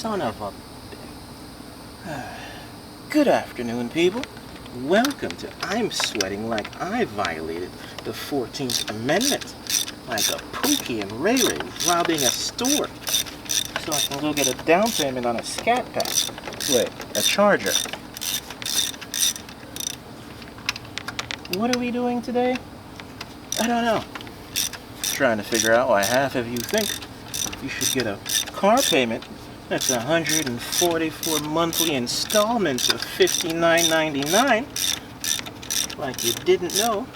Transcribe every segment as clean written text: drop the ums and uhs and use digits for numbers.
Son of a... Good afternoon, people. Welcome to I'm Sweating Like I Violated the 14th Amendment. Like a Pookie and Ray Ray robbing a store. So I can go get a down payment on a scat pack. Wait, a charger. What are we doing today? I don't know. Trying to figure out why half of you think you should get a car payment that's 144 monthly installments of $59.99. Like you didn't know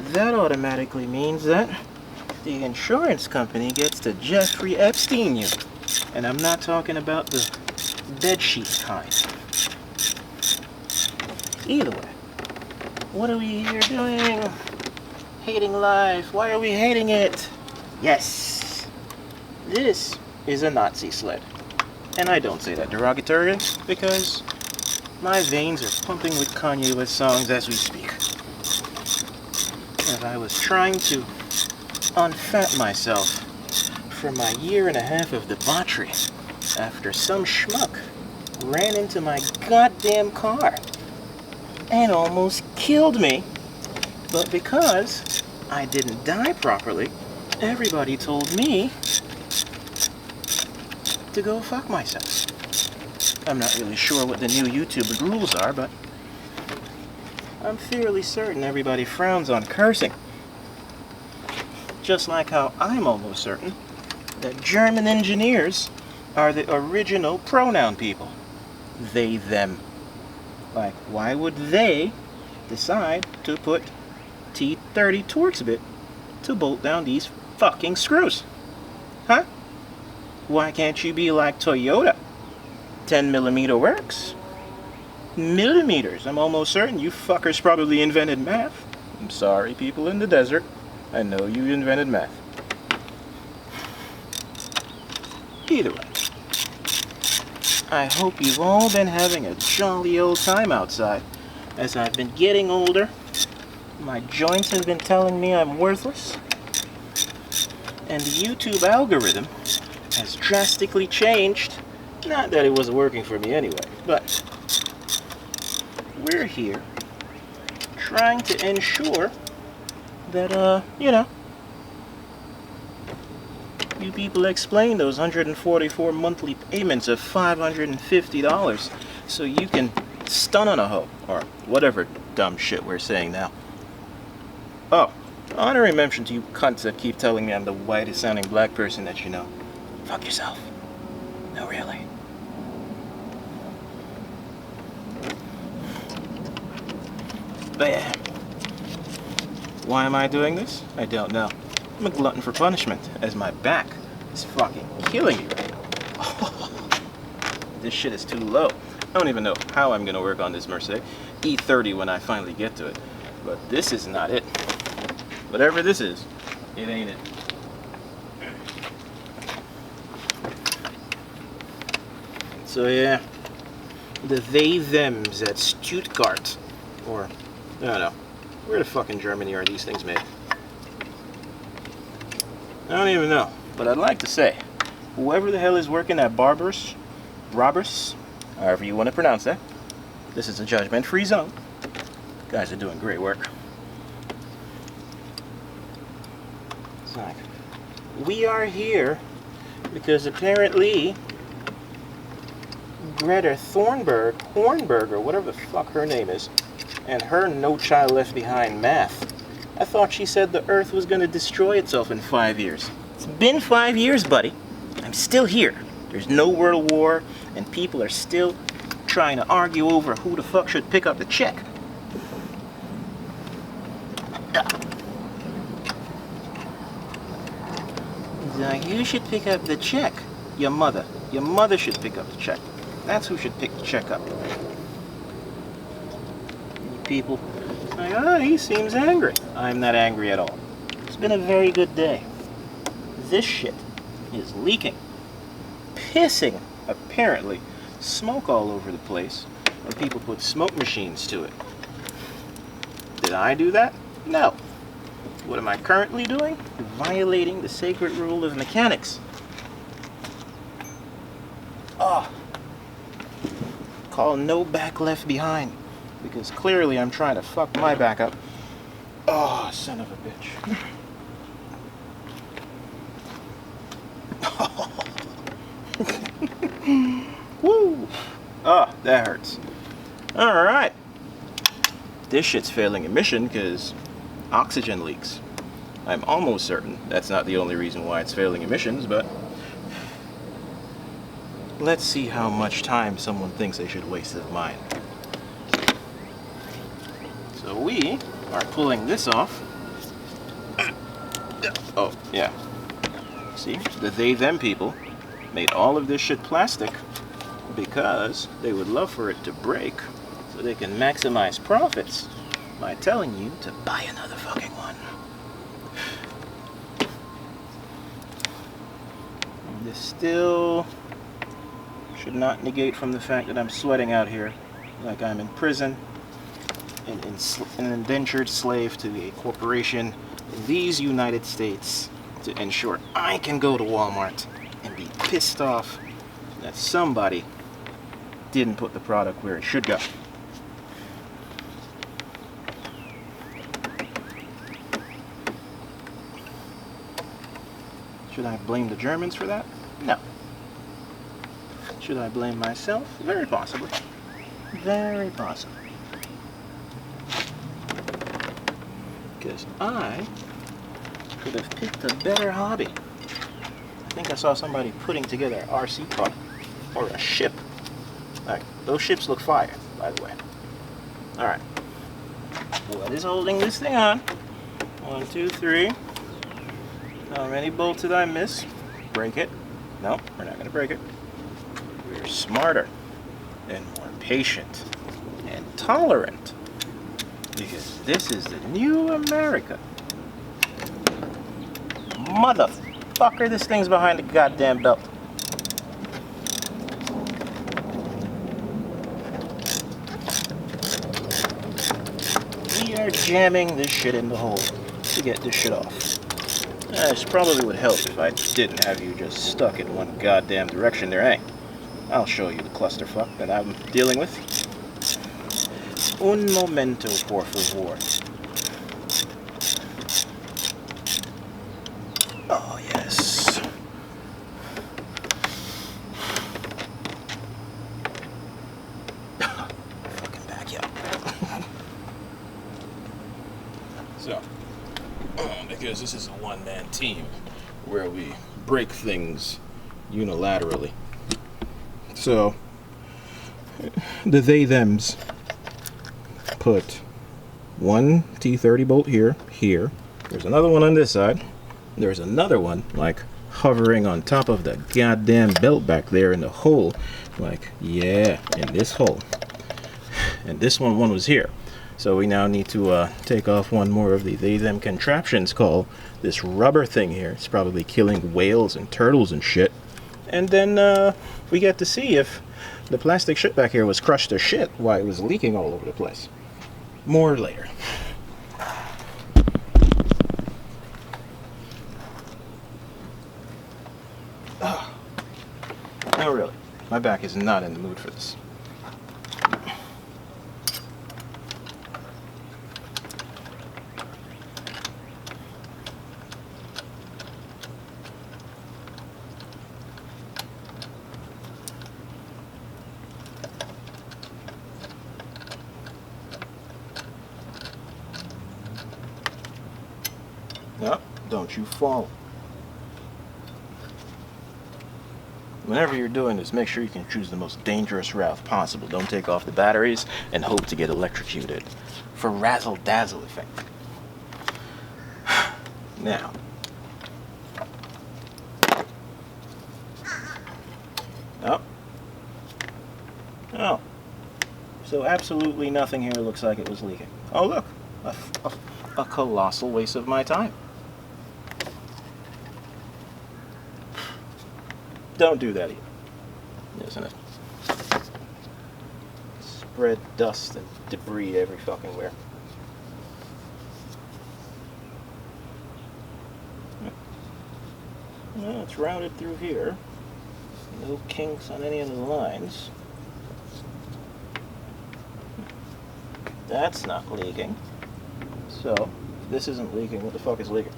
that automatically means that the insurance company gets to Jeffrey Epstein you. And I'm not talking about the bedsheet kind. Either way, what are we here doing? Hating life. Why are we hating it? Yes, this is a Nazi sled. And I don't say that derogatorily because my veins are pumping with Kanye West songs as we speak. As I was trying to unfat myself from my year and a half of debauchery after some schmuck ran into my goddamn car and almost killed me. But because I didn't die properly, everybody told me to go fuck myself. I'm not really sure what the new YouTube rules are, but I'm fairly certain everybody frowns on cursing. Just like how I'm almost certain that German engineers are the original pronoun people. They, them. Like, why would they decide to put T30 Torx bit to bolt down these fucking screws? Huh? Why can't you be like Toyota? 10mm works. Millimeters. I'm almost certain you fuckers probably invented math. I'm sorry, people in the desert. I know you invented math. Either way, I hope you've all been having a jolly old time outside. As I've been getting older, my joints have been telling me I'm worthless, and the YouTube algorithm has drastically changed. Not that it wasn't working for me anyway, but we're here trying to ensure that, you people explain those 144 monthly payments of $550 so you can stun on a hoe, or whatever dumb shit we're saying now. Oh, honorary mention to you cunts that keep telling me I'm the whitest sounding black person that you know. Fuck yourself. No, really. But yeah. Why am I doing this? I don't know. I'm a glutton for punishment, as my back is fucking killing me right now. Oh, this shit is too low. I don't even know how I'm gonna work on this Mercedes E30 when I finally get to it. But this is not it. Whatever this is, it ain't it. So yeah, the they-thems at Stuttgart, or, I don't know, where the fuck in Germany are these things made? I don't even know, but I'd like to say, whoever the hell is working at Robbers, however you want to pronounce that, this is a judgment-free zone. You guys are doing great work. It's like, we are here because apparently Greta Thornberg, or whatever the fuck her name is, and her No Child Left Behind math. I thought she said the Earth was going to destroy itself in 5 years. It's been 5 years, buddy. I'm still here. There's no world war, and people are still trying to argue over who the fuck should pick up the check. It's like, who should pick up the check? Your mother. Your mother should pick up the check. That's who should pick the check up. People like, oh, he seems angry. I'm not angry at all. It's been a very good day. This shit is leaking. Pissing, apparently, smoke all over the place when people put smoke machines to it. Did I do that? No. What am I currently doing? Violating the sacred rule of mechanics. Oh. Call no back left behind. Because clearly I'm trying to fuck my back up. Oh, son of a bitch. Woo! Oh, that hurts. Alright. This shit's failing emission because oxygen leaks. I'm almost certain that's not the only reason why it's failing emissions, but let's see how much time someone thinks they should waste of mine. So we are pulling this off. Oh, yeah. See, the they-them people made all of this shit plastic because they would love for it to break so they can maximize profits by telling you to buy another fucking one. This still should not negate from the fact that I'm sweating out here like I'm in prison, an indentured slave to a corporation in these United States to ensure I can go to Walmart and be pissed off that somebody didn't put the product where it should go. Should I blame the Germans for that? No. Should I blame myself? Very possibly. Very possibly. Because I could have picked a better hobby. I think I saw somebody putting together an RC car or a ship. Like, those ships look fire, by the way. Alright. What is holding this thing on? 1, 2, 3. How many bolts did I miss? Break it. No, we're not going to break it. We're smarter and more patient and tolerant. Because this is the new America. Motherfucker, this thing's behind the goddamn belt. We are jamming this shit in the hole to get this shit off. This probably would help if I didn't have you just stuck in one goddamn direction there, eh? I'll show you the clusterfuck that I'm dealing with. Un momento, por favor. Oh, yes. Fucking back, yeah. So, because this is a one-man team where we break things unilaterally. So, the they-thems put one T30 bolt here. There's another one on this side. There's another one, like, hovering on top of the goddamn belt back there in the hole. Like, yeah, in this hole. And this one was here. So we now need to take off one more of the they-them contraptions called this rubber thing here. It's probably killing whales and turtles and shit. And then we get to see if the plastic shit back here was crushed to shit while it was leaking all over the place. More later. Oh. No, really. My back is not in the mood for this. No, don't you fall. Whenever you're doing this, make sure you can choose the most dangerous route possible. Don't take off the batteries and hope to get electrocuted for razzle-dazzle effect. Now, oh, so absolutely nothing here looks like it was leaking. Oh look, a colossal waste of my time. Don't do that either, isn't it? Spread dust and debris every fucking where. Well, it's routed through here. No kinks on any of the lines. That's not leaking. So, if this isn't leaking, what the fuck is leaking?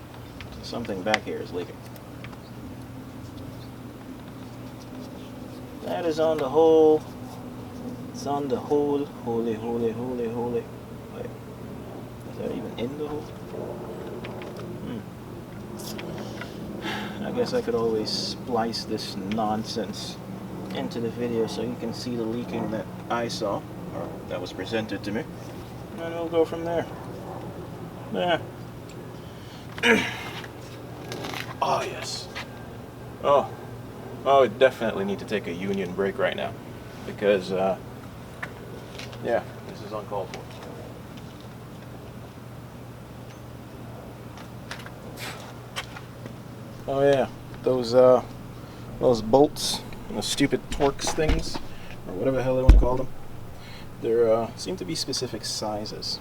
Something back here is leaking. That is on the hole. It's on the hole. Holy, holy, holy, holy. Wait. Is that even in the hole? I guess I could always splice this nonsense into the video so you can see the leaking that I saw, or that was presented to me. And we'll go from there. There. Oh, yes. Oh, I definitely need to take a union break right now. Because, yeah, this is uncalled for. Oh yeah, those bolts, those stupid Torx things, or whatever the hell they want to call them. There seem to be specific sizes.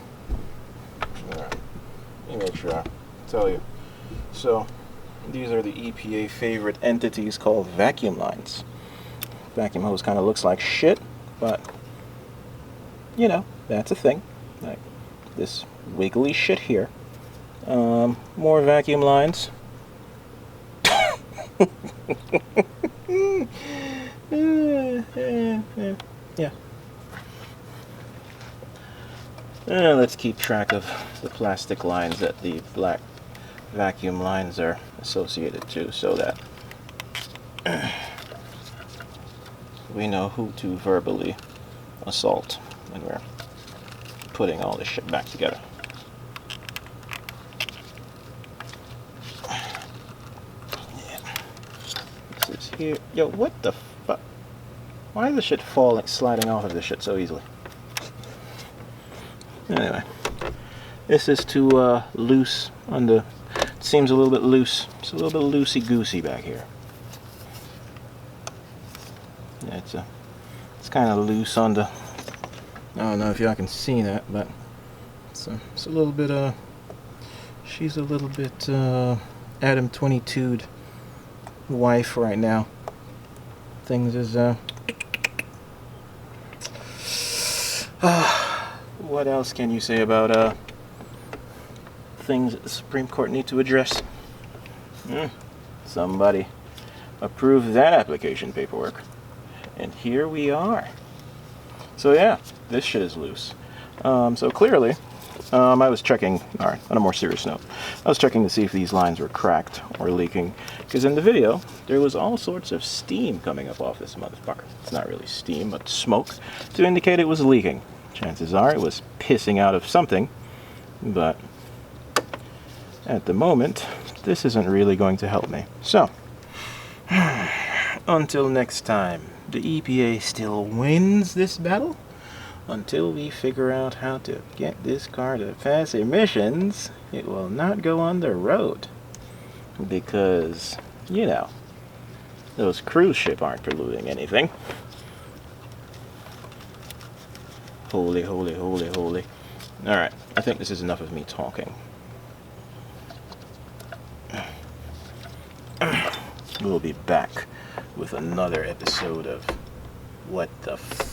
Alright, let me make sure I tell you. So, these are the EPA favorite entities called vacuum lines. Vacuum hose kind of looks like shit, but you know, that's a thing. Like this wiggly shit here. More vacuum lines. Yeah. Let's keep track of the plastic lines that the black vacuum lines are associated to, so that we know who to verbally assault when we're putting all this shit back together. This is here. Yo, what the fuck? Why is this shit falling, sliding off of this shit so easily? Anyway, this is too loose on the. It seems a little bit loose. It's a little bit loosey-goosey back here. Yeah, it's kind of loose on the. I don't know if y'all can see that, but it's a little bit she's a little bit Adam 22'd wife right now. Things is what else can you say about things that the Supreme Court need to address? Somebody approved that application paperwork, and here we are. So yeah, this shit is loose. So clearly, I was checking, alright, on a more serious note, I was checking to see if these lines were cracked or leaking, because in the video, there was all sorts of steam coming up off this motherfucker. It's not really steam, but smoke, to indicate it was leaking. Chances are it was pissing out of something, but at the moment, this isn't really going to help me. So, until next time, the EPA still wins this battle. Until we figure out how to get this car to pass emissions, it will not go on the road. Because, you know, those cruise ships aren't polluting anything. Holy, holy, holy, holy. Alright, I think this is enough of me talking. We'll be back with another episode of What the F